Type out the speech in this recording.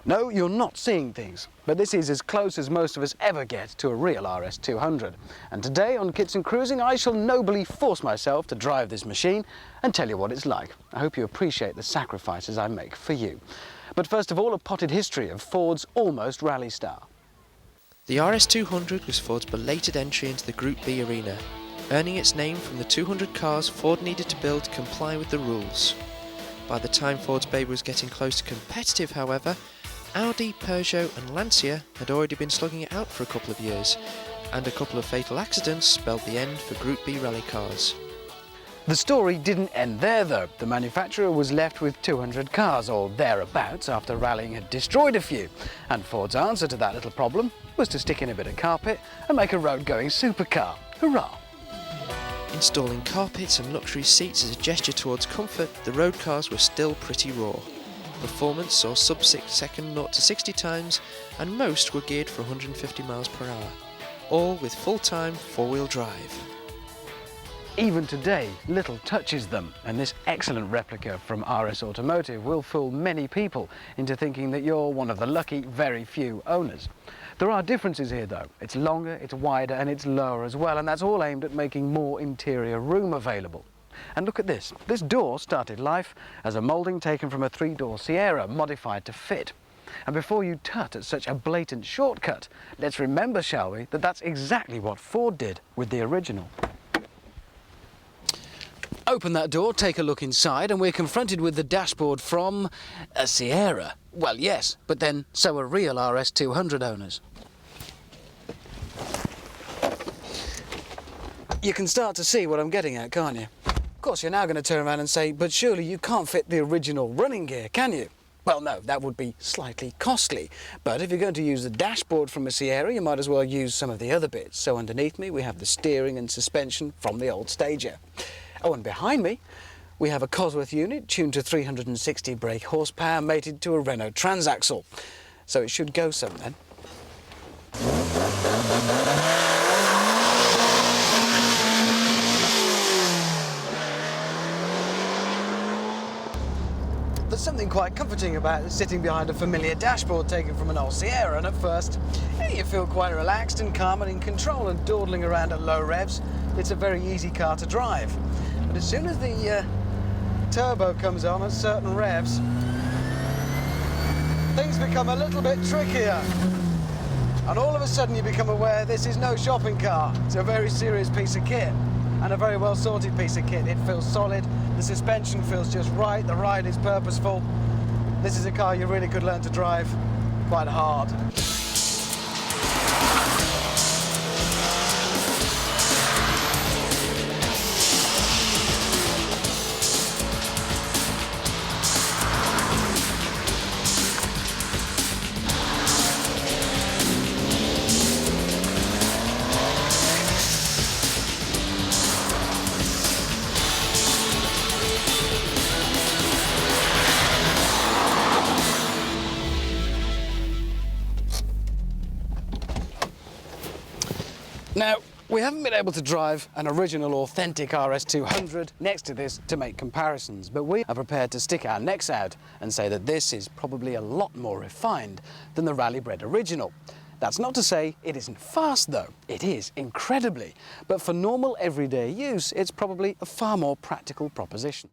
No, you're not seeing things, but this is as close as most of us ever get to a real RS200. And today on Kits and Cruising, I shall nobly force myself to drive this machine and tell you what it's like. I hope you appreciate the sacrifices I make for you. But first of all, a potted history of Ford's almost rally star. The RS200 was Ford's belated entry into the Group B arena, earning its name from the 200 cars Ford needed to build to comply with the rules. By the time Ford's baby was getting close to competitive, however, Audi, Peugeot and Lancia had already been slugging it out for a couple of years, and a couple of fatal accidents spelled the end for Group B rally cars. The story didn't end there though. The manufacturer was left with 200 cars, or thereabouts, after rallying had destroyed a few. And Ford's answer to that little problem was to stick in a bit of carpet and make a road-going supercar. Hurrah! Installing carpets and luxury seats as a gesture towards comfort, the road cars were still pretty raw. Performance saw sub 6-second naught to 60 times, and most were geared for 150 miles per hour, all with full-time four-wheel drive. Even today, little touches them, and this excellent replica from RS Automotive will fool many people into thinking that you're one of the lucky very few owners. There are differences here though. It's longer, it's wider and it's lower as well, and that's all aimed at making more interior room available. And look at this. This door started life as a moulding taken from a 3-door Sierra modified to fit. And before you tut at such a blatant shortcut, let's remember, shall we, that that's exactly what Ford did with the original. Open that door, take a look inside, and we're confronted with the dashboard from a Sierra. Well, yes, but then so are real RS200 owners. You can start to see what I'm getting at, can't you? Of course, you're now going to turn around and say, but surely you can't fit the original running gear, can you? Well, no, that would be slightly costly. But if you're going to use the dashboard from a Sierra, you might as well use some of the other bits. So underneath me, we have the steering and suspension from the old Stager. Oh, and behind me, we have a Cosworth unit tuned to 360 brake horsepower mated to a Renault transaxle. So it should go some then. There's something quite comforting about sitting behind a familiar dashboard taken from an old Sierra, and at first you feel quite relaxed and calm and in control, and dawdling around at low revs, it's a very easy car to drive. But as soon as the turbo comes on at certain revs, things become a little bit trickier. And all of a sudden you become aware this is no shopping car. It's a very serious piece of kit, and a very well sorted piece of kit. It feels solid, the suspension feels just right, the ride is purposeful. This is a car you really could learn to drive quite hard. Now, we haven't been able to drive an original, authentic RS200 next to this to make comparisons, but we are prepared to stick our necks out and say that this is probably a lot more refined than the rally-bred original. That's not to say it isn't fast though. It is, incredibly. But for normal everyday use, it's probably a far more practical proposition.